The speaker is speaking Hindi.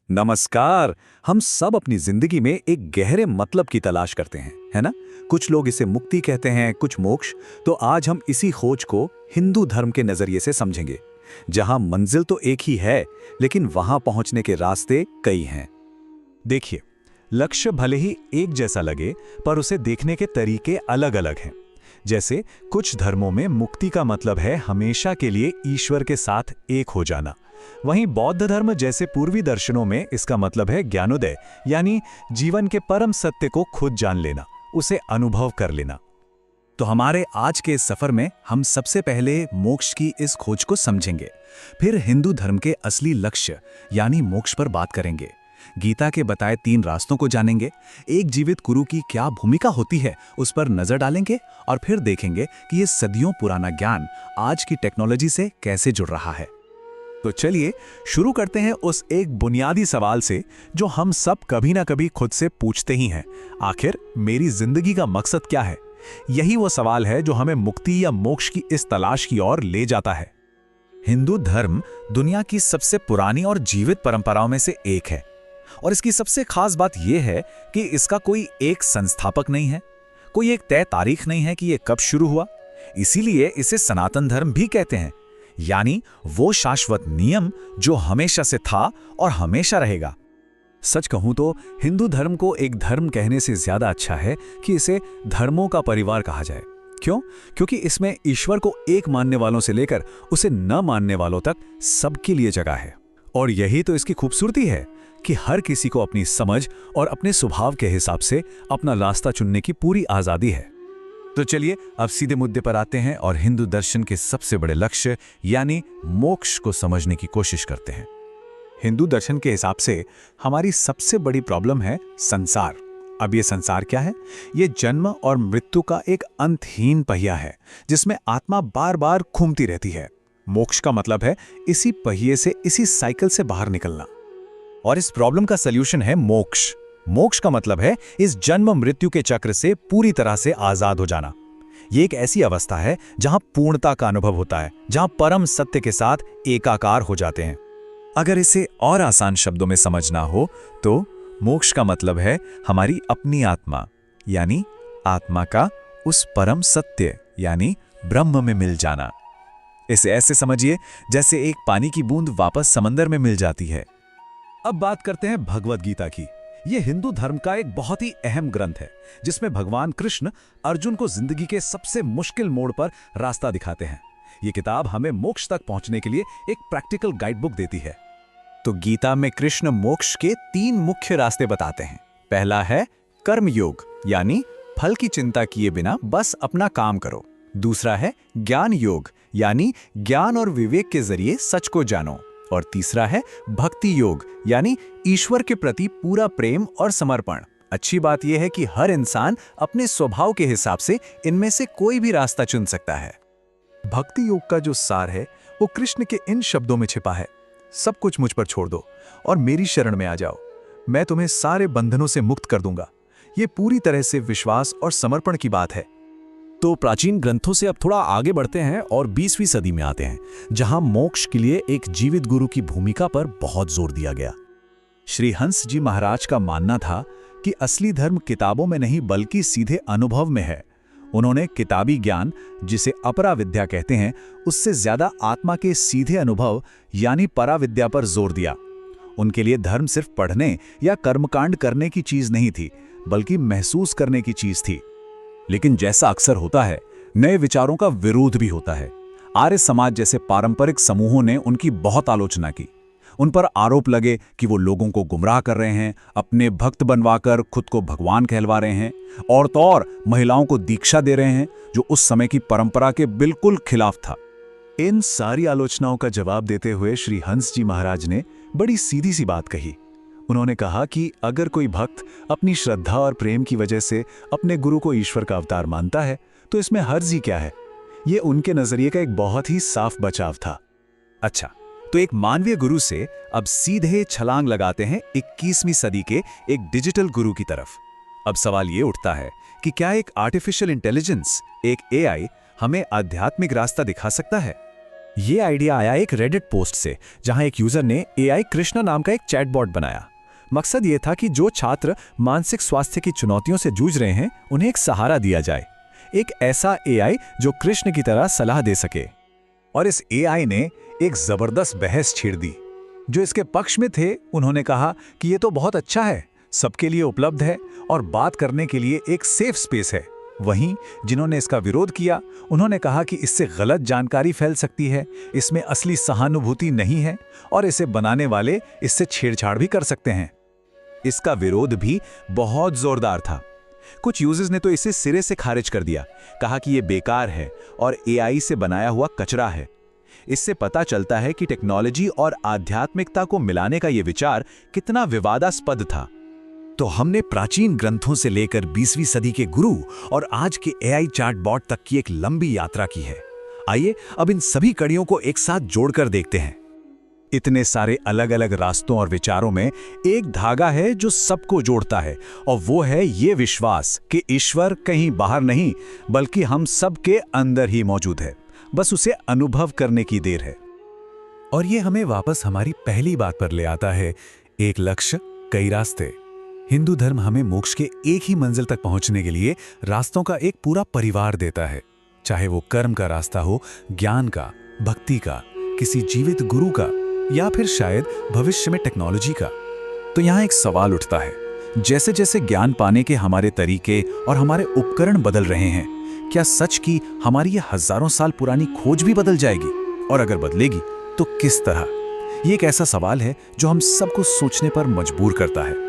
नमस्कार। हम सब अपनी जिंदगी में एक गहरे मतलब की तलाश करते हैं, है ना? कुछ लोग इसे मुक्ति कहते हैं, कुछ मोक्ष। तो आज हम इसी खोज को हिंदू धर्म के नजरिए से समझेंगे, जहां मंजिल तो एक ही है, लेकिन वहां पहुंचने के रास्ते कई हैं। देखिए, लक्ष्य भले ही एक जैसा लगे, पर उसे देखने के तरीके अलग-अलग हैं। जैसे कुछ धर्मों में मुक्ति का मतलब है हमेशा के लिए ईश्वर के साथ एक हो जाना। वहीं बौद्ध धर्म जैसे पूर्वी दर्शनों में इसका मतलब है ज्ञानोदय, यानी जीवन के परम सत्य को खुद जान लेना, उसे अनुभव कर लेना। तो हमारे आज के इस सफर में हम सबसे पहले मोक्ष की इस खोज को समझेंगे, फिर हिंदू धर्म के असली लक्ष्य यानी मोक्ष पर बात करेंगे, गीता के बताए 3 रास्तों को जानेंगे, एक जीवित गुरु की क्या भूमिका होती है उस पर नजर डालेंगे, और फिर देखेंगे कि ये सदियों पुराना ज्ञान आज की टेक्नोलॉजी से कैसे जुड़ रहा है। तो चलिए शुरू करते हैं उस एक बुनियादी सवाल से जो हम सब कभी ना कभी खुद से पूछते ही हैं, आखिर मेरी जिंदगी का मकसद क्या है? यही वो सवाल है जो हमें मुक्ति या मोक्ष की इस तलाश की ओर ले जाता है। हिंदू धर्म दुनिया की सबसे पुरानी और जीवित परंपराओं में से एक है, और इसकी सबसे खास बात यह है कि इसका कोई एक संस्थापक नहीं है, कोई एक तय तारीख नहीं है कि यह कब शुरू हुआ। इसीलिए इसे सनातन धर्म भी कहते हैं, यानी वो शाश्वत नियम जो हमेशा से था और हमेशा रहेगा। सच कहूं तो हिंदू धर्म को एक धर्म कहने से ज्यादा अच्छा है कि इसे धर्मों का परिवार कहा जाए। क्यों? क्योंकि इसमें ईश्वर को एक मानने वालों से लेकर उसे न मानने वालों तक सबके लिए जगह है। और यही तो इसकी खूबसूरती है कि हर किसी को अपनी समझ और अपने स्वभाव के हिसाब से अपना रास्ता चुनने की पूरी आजादी है। तो चलिए अब सीधे मुद्दे पर आते हैं और हिंदू दर्शन के सबसे बड़े लक्ष्य यानी मोक्ष को समझने की कोशिश करते हैं। हिंदू दर्शन के हिसाब से हमारी सबसे बड़ी प्रॉब्लम है संसार। अब ये संसार क्या है? ये जन्म और मृत्यु का एक अंतहीन पहिया है जिसमें आत्मा बार बार घूमती रहती है। मोक्ष का मतलब है इसी पहिए से, इसी साइकिल से बाहर निकलना। और इस प्रॉब्लम का सल्यूशन है मोक्ष। मोक्ष का मतलब है इस जन्म मृत्यु के चक्र से पूरी तरह से आजाद हो जाना। ये एक ऐसी अवस्था है जहां पूर्णता का अनुभव होता है, जहां परम सत्य के साथ एकाकार हो जाते हैं। अगर इसे और आसान शब्दों में समझना हो तो मोक्ष का मतलब है हमारी अपनी आत्मा, यानी आत्मा का उस परम सत्य यानी ब्रह्म में मिल जाना। इसे ऐसे समझिए जैसे एक पानी की बूंद वापस समंदर में मिल जाती है। अब बात करते हैं भगवद गीता की। यह हिंदू धर्म का एक बहुत ही अहम ग्रंथ है जिसमें भगवान कृष्ण अर्जुन को जिंदगी के सबसे मुश्किल मोड़ पर रास्ता दिखाते हैं। यह किताब हमें मोक्ष तक पहुंचने के लिए एक प्रैक्टिकल गाइड बुक देती है। तो गीता में कृष्ण मोक्ष के 3 मुख्य रास्ते बताते हैं। पहला है कर्म योग, यानी फल की चिंता किए बिना बस अपना काम करो। दूसरा है ज्ञान योग, यानी ज्ञान और विवेक के जरिए सच को जानो। और तीसरा है भक्ति योग, यानी ईश्वर के प्रति पूरा प्रेम और समर्पण। अच्छी बात यह है कि हर इंसान अपने स्वभाव के हिसाब से इनमें से कोई भी रास्ता चुन सकता है। भक्ति योग का जो सार है वो कृष्ण के इन शब्दों में छिपा है, सब कुछ मुझ पर छोड़ दो और मेरी शरण में आ जाओ, मैं तुम्हें सारे बंधनों से मुक्त कर दूंगा। ये पूरी तरह से विश्वास और समर्पण की बात है। तो प्राचीन ग्रंथों से अब थोड़ा आगे बढ़ते हैं और 20वीं सदी में आते हैं, जहां मोक्ष के लिए एक जीवित गुरु की भूमिका पर बहुत जोर दिया गया। श्री हंस जी महाराज का मानना था कि असली धर्म किताबों में नहीं बल्कि सीधे अनुभव में है। उन्होंने किताबी ज्ञान, जिसे अपरा विद्या कहते हैं, उससे ज्यादा आत्मा के सीधे अनुभव यानी पराविद्या पर जोर दिया। उनके लिए धर्म सिर्फ पढ़ने या कर्मकांड करने की चीज नहीं थी, बल्कि महसूस करने की चीज थी। लेकिन जैसा अक्सर होता है, नए विचारों का विरोध भी होता है। आर्य समाज जैसे पारंपरिक समूहों ने उनकी बहुत आलोचना की। उन पर आरोप लगे कि वो लोगों को गुमराह कर रहे हैं, अपने भक्त बनवाकर खुद को भगवान कहलवा रहे हैं, और तो और महिलाओं को दीक्षा दे रहे हैं, जो उस समय की परंपरा के बिल्कुल खिलाफ था। इन सारी आलोचनाओं का जवाब देते हुए श्री हंस जी महाराज ने बड़ी सीधी सी बात कही। उन्होंने कहा कि अगर कोई भक्त अपनी श्रद्धा और प्रेम की वजह से अपने गुरु को ईश्वर का अवतार मानता है तो इसमें हर्ज ही क्या है। ये उनके नजरिए का एक बहुत ही साफ बचाव था। अच्छा, तो एक मानवीय गुरु से अब सीधे छलांग लगाते हैं 21वीं सदी के एक डिजिटल गुरु की तरफ। अब सवाल ये उठता है कि क्या एक आर्टिफिशियल इंटेलिजेंस, एक एआई, हमें आध्यात्मिक रास्ता दिखा सकता है? ये आइडिया आया एक रेडिट पोस्ट से, जहां एक यूजर ने AI कृष्णा नाम का एक चैटबॉट बनाया। मकसद ये था कि जो छात्र मानसिक स्वास्थ्य की चुनौतियों से जूझ रहे हैं, उन्हें एक सहारा दिया जाए, एक ऐसा AI जो कृष्ण की तरह सलाह दे सके। और इस AI ने एक जबरदस्त बहस छेड़ दी। जो इसके पक्ष में थे, उन्होंने कहा कि ये तो बहुत अच्छा है, सबके लिए उपलब्ध है और बात करने के लिए एक सेफ स्पेस है। वहीं जिन्होंने इसका विरोध किया, उन्होंने कहा कि इससे गलत जानकारी फैल सकती है, इसमें असली सहानुभूति नहीं है और इसे बनाने वाले इससे छेड़छाड़ भी कर सकते हैं। इसका विरोध भी बहुत जोरदार था। कुछ यूजर्स ने तो इसे सिरे से खारिज कर दिया, कहा कि ये बेकार है और AI से बनाया हुआ कचरा है। इससे पता चलता है कि टेक्नोलॉजी और आध्यात्मिकता को मिलाने का ये विचार कितना विवादास्पद था। तो हमने प्राचीन ग्रंथों से लेकर 20वीं सदी के गुरु और आज के AI चैटबॉट तक की एक लंबी यात्रा की है। आइए अब इन सभी कड़ियों को एक साथ जोड़कर देखते हैं। इतने सारे अलग अलग रास्तों और विचारों में एक धागा है जो सबको जोड़ता है, और वो है ये विश्वास कि ईश्वर कहीं बाहर नहीं बल्कि हम सबके अंदर ही मौजूद है, बस उसे अनुभव करने की देर है। और ये हमें वापस हमारी पहली बात पर ले आता है, एक लक्ष्य कई रास्ते। हिंदू धर्म हमें मोक्ष के एक ही मंजिल तक पहुंचने के लिए रास्तों का एक पूरा परिवार देता है, चाहे वो कर्म का रास्ता हो, ज्ञान का, भक्ति का, किसी जीवित गुरु का, या फिर शायद भविष्य में टेक्नोलॉजी का। तो यहाँ एक सवाल उठता है, जैसे जैसे ज्ञान पाने के हमारे तरीके और हमारे उपकरण बदल रहे हैं, क्या सच की हमारी ये हजारों साल पुरानी खोज भी बदल जाएगी? और अगर बदलेगी तो किस तरह? ये एक ऐसा सवाल है जो हम सबको सोचने पर मजबूर करता है।